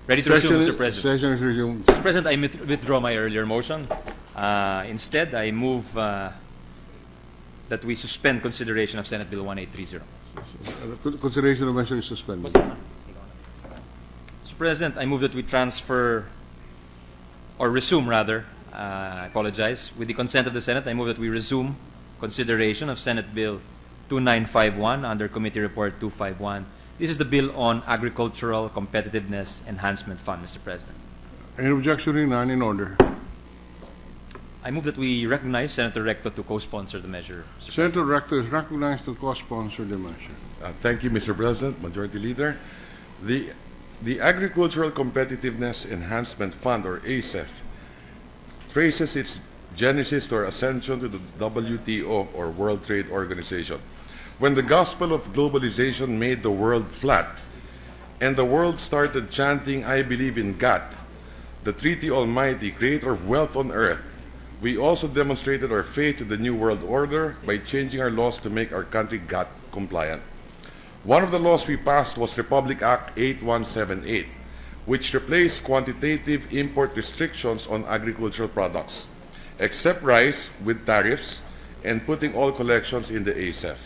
Ready to resume, Mr. President. Session is resumed. Mr. President, I withdraw my earlier motion. Instead, I move that we suspend consideration of Senate Bill 1830. Consideration of measure is suspended. Mr. President, I move that we transfer, or resume rather, I apologize, with the consent of the Senate, I move that we resume consideration of Senate Bill 2951 under Committee Report 251. This is the bill on Agricultural Competitiveness Enhancement Fund, Mr. President. Any objection? None. In order. I move that we recognize Senator Recto to co-sponsor the measure, Mr. Senator Recto is recognized to co-sponsor the measure. Thank you, Mr. President, Majority Leader. The Agricultural Competitiveness Enhancement Fund, or ACEF, traces its genesis to our ascension to the WTO, or World Trade Organization, when the gospel of globalization made the world flat, and the world started chanting, "I believe in God, the Treaty Almighty, creator of wealth on earth," we also demonstrated our faith in the New World Order by changing our laws to make our country GATT compliant. One of the laws we passed was Republic Act 8178, which replaced quantitative import restrictions on agricultural products, except rice with tariffs, and putting all collections in the ACEF.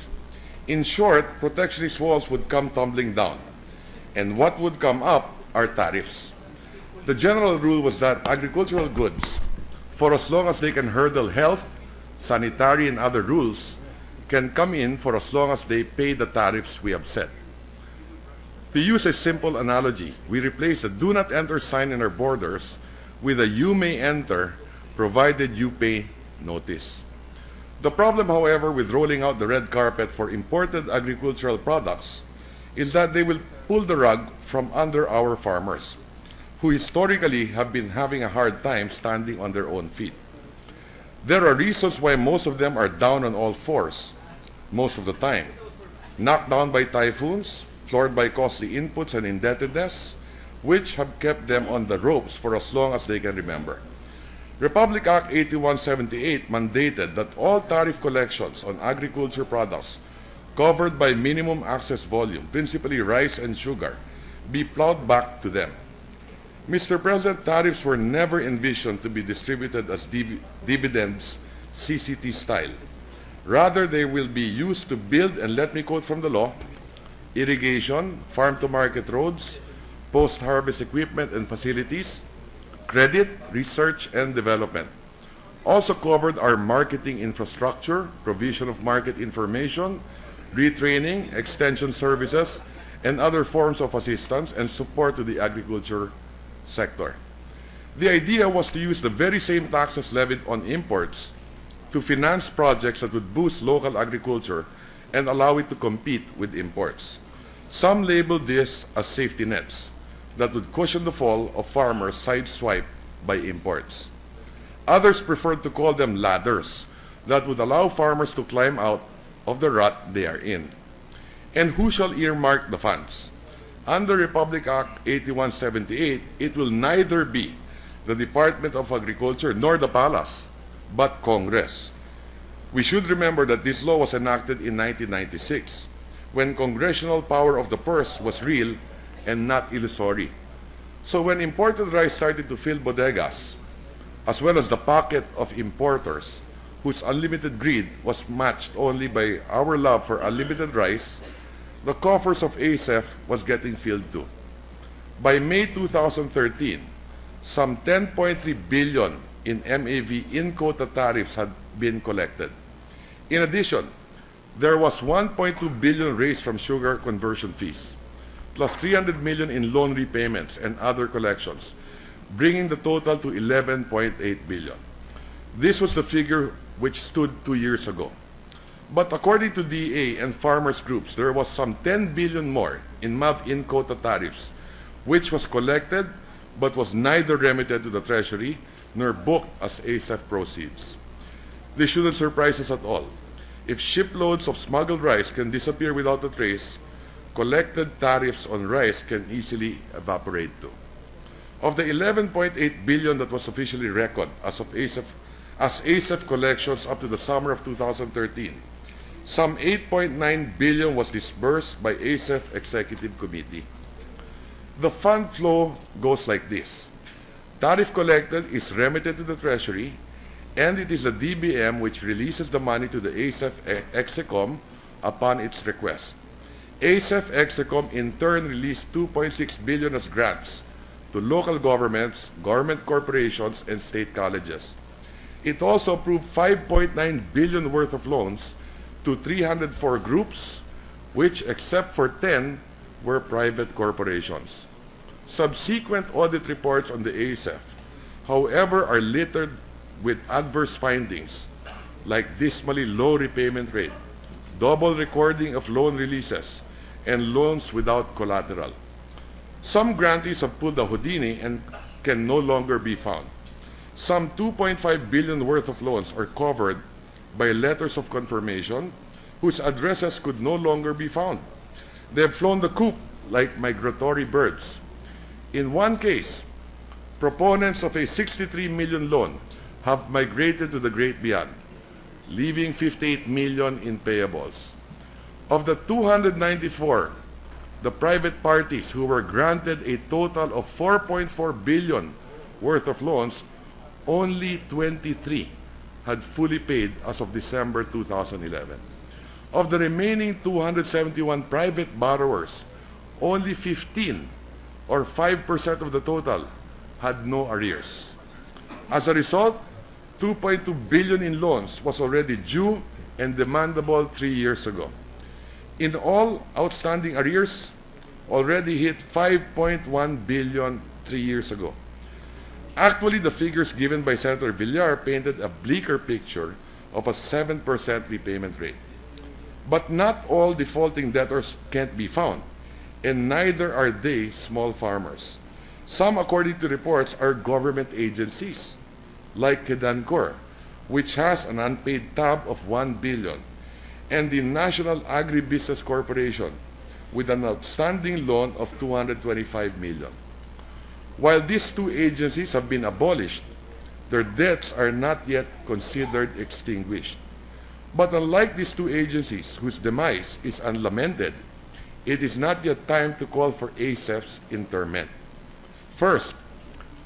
In short, protectionist walls would come tumbling down, and what would come up are tariffs. The general rule was that agricultural goods, for as long as they can hurdle health, sanitary, and other rules, can come in for as long as they pay the tariffs we have set. To use a simple analogy, we replace the "do not enter" sign in our borders with a "you may enter, provided you pay notice." The problem, however, with rolling out the red carpet for imported agricultural products is that they will pull the rug from under our farmers, who historically have been having a hard time standing on their own feet. There are reasons why most of them are down on all fours, most of the time. Knocked down by typhoons, floored by costly inputs and indebtedness, which have kept them on the ropes for as long as they can remember. Republic Act 8178 mandated that all tariff collections on agriculture products covered by minimum access volume, principally rice and sugar, be plowed back to them. Mr. President, tariffs were never envisioned to be distributed as dividends, CCT style. Rather, they will be used to build, and let me quote from the law, irrigation, farm-to-market roads, post-harvest equipment and facilities, credit, research, and development. Also covered are marketing infrastructure, provision of market information, retraining, extension services, and other forms of assistance and support to the agriculture sector. The idea was to use the very same taxes levied on imports to finance projects that would boost local agriculture and allow it to compete with imports. Some labeled this as safety nets that would cushion the fall of farmers sideswiped by imports. Others preferred to call them ladders that would allow farmers to climb out of the rut they are in. And who shall earmark the funds? Under Republic Act 8178, it will neither be the Department of Agriculture nor the Palace, but Congress. We should remember that this law was enacted in 1996, when congressional power of the purse was real and not illusory. So when imported rice started to fill bodegas, as well as the pocket of importers, whose unlimited greed was matched only by our love for unlimited rice, the coffers of ACEF was getting filled too. By May 2013, some 10.3 billion in MAV in-quota tariffs had been collected. In addition, there was 1.2 billion raised from sugar conversion fees, plus 300 million in loan repayments and other collections, bringing the total to 11.8 billion. This was the figure which stood 2 years ago. But according to DA and farmers groups, there was some 10 billion more in MAV in-quota tariffs, which was collected but was neither remitted to the Treasury nor booked as ACEF proceeds. This shouldn't surprise us at all. If shiploads of smuggled rice can disappear without a trace, collected tariffs on rice can easily evaporate too. Of the 11.8 billion that was officially reckoned as ACEF collections up to the summer of 2013, some 8.9 billion was disbursed by ACEF Executive Committee. The fund flow goes like this. Tariff collected is remitted to the Treasury, and it is the DBM which releases the money to the ACEF Execom upon its request. ACEF Execom in turn released 2.6 billion as grants to local governments, government corporations, and state colleges. It also approved 5.9 billion worth of loans to 304 groups, which, except for 10, were private corporations. Subsequent audit reports on the ACEF, however, are littered with adverse findings like dismally low repayment rate, double recording of loan releases, and loans without collateral. Some grantees have pulled a Houdini and can no longer be found. Some 2.5 billion worth of loans are covered by letters of confirmation whose addresses could no longer be found. They have flown the coop like migratory birds. In one case, proponents of a 63 million loan have migrated to the great beyond, leaving 58 million in payables. Of the 294, the private parties who were granted a total of 4.4 billion worth of loans, only 23 had fully paid as of December 2011. Of the remaining 271 private borrowers, only 15 or 5% of the total had no arrears. As a result, 2.2 billion in loans was already due and demandable 3 years ago. In all, outstanding arrears already hit 5.1 billion 3 years ago. Actually, the figures given by Senator Villar painted a bleaker picture of a 7% repayment rate. But not all defaulting debtors can't be found, and neither are they small farmers. Some, according to reports, are government agencies, like Kedancor, which has an unpaid tab of 1 billion, and the National Agribusiness Corporation, with an outstanding loan of 225 million. While these two agencies have been abolished, their debts are not yet considered extinguished. But unlike these two agencies, whose demise is unlamented, it is not yet time to call for ACEF's interment. First,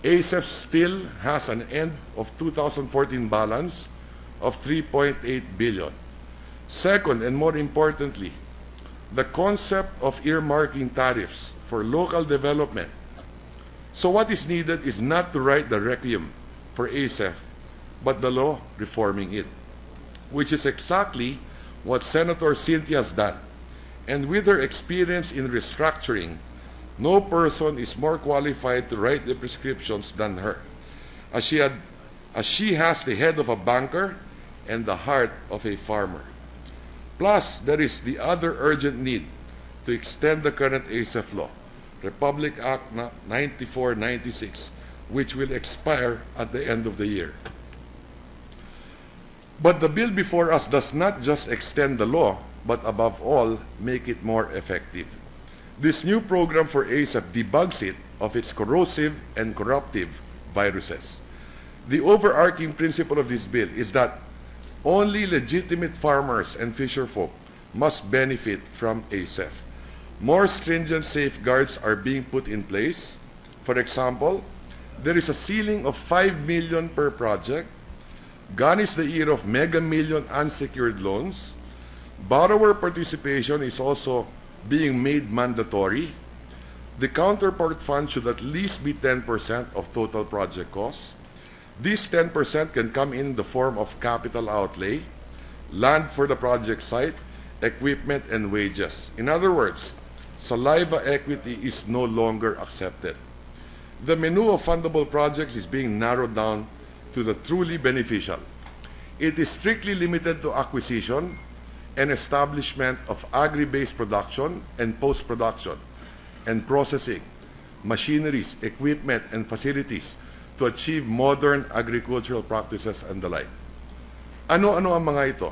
ACEF still has an end of 2014 balance of 3.8 billion. Second, and more importantly, the concept of earmarking tariffs for local development. So what is needed is not to write the requiem for ACEF, but the law reforming it, which is exactly what Senator Cynthia has done. And with her experience in restructuring, no person is more qualified to write the prescriptions than her, as she has the head of a banker and the heart of a farmer. Plus, there is the other urgent need to extend the current ACEF law, Republic Act 9496, which will expire at the end of the year. But the bill before us does not just extend the law, but above all, make it more effective. This new program for ACEF debugs it of its corrosive and corruptive viruses. The overarching principle of this bill is that only legitimate farmers and fisherfolk must benefit from ACEF. More stringent safeguards are being put in place. For example, there is a ceiling of 5 million per project. Gone is the era of mega million unsecured loans. Borrower participation is also being made mandatory. The counterpart fund should at least be 10% of total project costs. This 10% can come in the form of capital outlay, land for the project site, equipment, and wages. In other words, saliva equity is no longer accepted. The menu of fundable projects is being narrowed down to the truly beneficial. It is strictly limited to acquisition and establishment of agri-based production and post-production and processing, machineries, equipment, and facilities to achieve modern agricultural practices and the like. Ano-ano ang mga ito?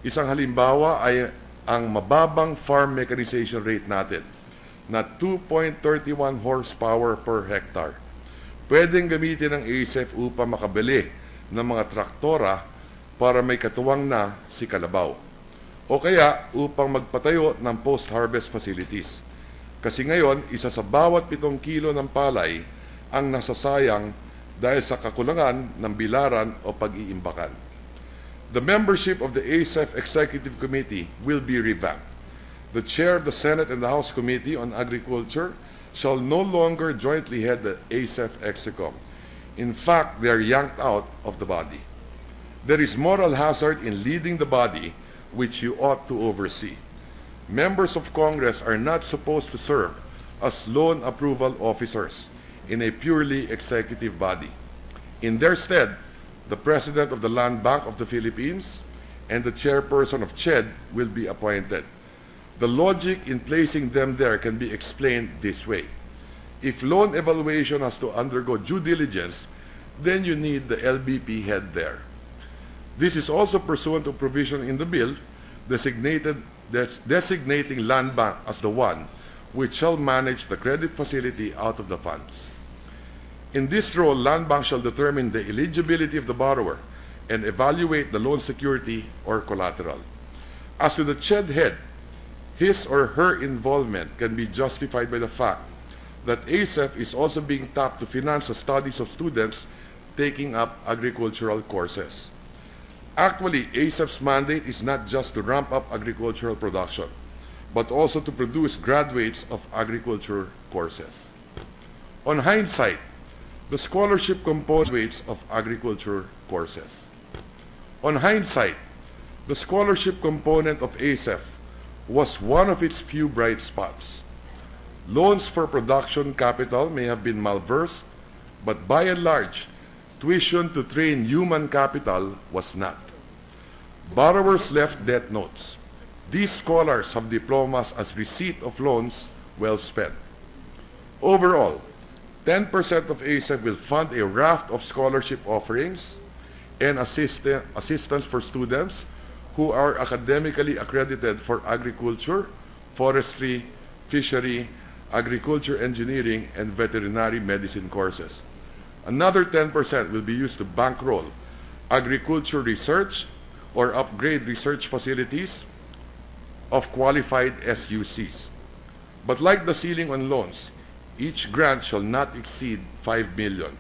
Isang halimbawa ay ang mababang farm mechanization rate natin na 2.31 horsepower per hectare. Pwedeng gamitin ng ACEF upang makabili ng mga traktora para may katuwang na si kalabaw, o kaya upang magpatayo ng post-harvest facilities. Kasi ngayon, isa sa bawat 7 kilo ng palay ang nasasayang dahil sa kakulangan ng bilaran o pag-iimbakan. The membership of the ACEF Executive Committee will be revamped. The chair of the Senate and the House Committee on Agriculture shall no longer jointly head the ACEF Execom. In fact, they are yanked out of the body. There is moral hazard in leading the body which you ought to oversee. Members of Congress are not supposed to serve as loan approval officers in a purely executive body. In their stead, the President of the Land Bank of the Philippines and the chairperson of CHED will be appointed. The logic in placing them there can be explained this way. If loan evaluation has to undergo due diligence, then you need the LBP head there. This is also pursuant to provision in the bill designating Land Bank as the one which shall manage the credit facility out of the funds. In this role, Land Bank shall determine the eligibility of the borrower and evaluate the loan security or collateral. As to the CHED head, his or her involvement can be justified by the fact that ACEF is also being tapped to finance the studies of students taking up agricultural courses. Actually, ACEF's mandate is not just to ramp up agricultural production, but also to produce graduates of agriculture courses. On hindsight, the scholarship components of agriculture courses. On hindsight, the scholarship component of ACEF was one of its few bright spots. Loans for production capital may have been malversed, but by and large, tuition to train human capital was not. Borrowers left debt notes. These scholars have diplomas as receipt of loans well spent. Overall, 10% of ACEF will fund a raft of scholarship offerings and assistance for students who are academically accredited for agriculture, forestry, fishery, agriculture engineering, and veterinary medicine courses. Another 10% will be used to bankroll agriculture research or upgrade research facilities of qualified SUCs. But like the ceiling on loans, each grant shall not exceed 5 million.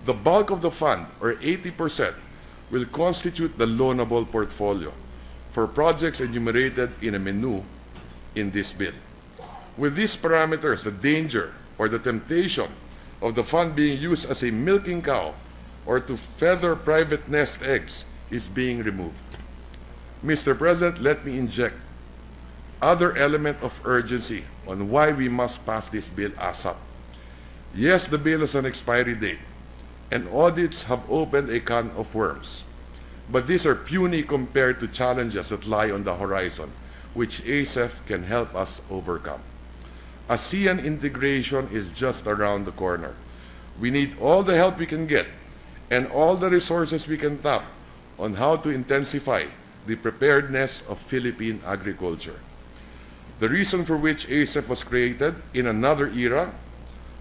The bulk of the fund, or 80%, will constitute the loanable portfolio for projects enumerated in a menu in this bill. With these parameters, the danger or the temptation of the fund being used as a milking cow or to feather private nest eggs is being removed. Mr. President, let me inject other element of urgency on why we must pass this bill ASAP. Yes, the bill has an expiry date, and audits have opened a can of worms. But these are puny compared to challenges that lie on the horizon, which ACEF can help us overcome. ASEAN integration is just around the corner. We need all the help we can get and all the resources we can tap on how to intensify the preparedness of Philippine agriculture. The reason for which ACEF was created in another era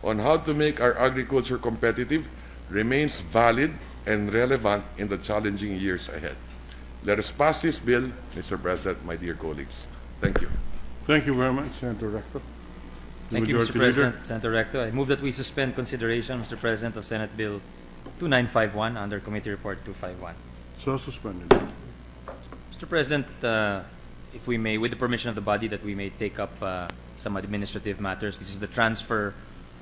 on how to make our agriculture competitive remains valid and relevant in the challenging years ahead. Let us pass this bill, Mr. President, my dear colleagues. Thank you. Thank you very much, Senator Recto. Thank you, Majority Mr. President. Leader. Senator Recto, I move that we suspend consideration, Mr. President, of Senate Bill 2951 under Committee Report 251. So suspended. Mr. President, if we may, with the permission of the body, that we may take up some administrative matters. This is the transfer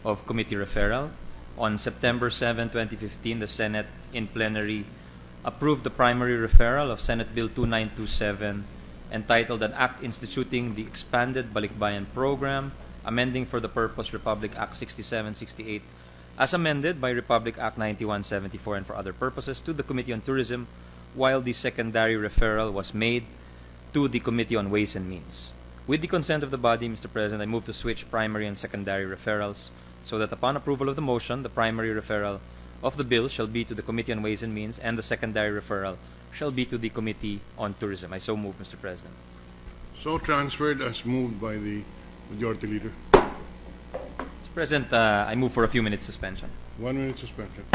of committee referral. On September 7, 2015, the Senate in plenary approved the primary referral of Senate Bill 2927 entitled An Act Instituting the Expanded Balikbayan Program, amending for the purpose Republic Act 6768 as amended by Republic Act 9174 and for other purposes to the Committee on Tourism, while the secondary referral was made to the Committee on Ways and Means. With the consent of the body, Mr. President, I move to switch primary and secondary referrals so that upon approval of the motion, the primary referral of the bill shall be to the Committee on Ways and Means and the secondary referral shall be to the Committee on Tourism. I so move, Mr. President. So transferred as moved by the Majority Leader. Mr. President, I move for a few minutes suspension. 1 minute suspension.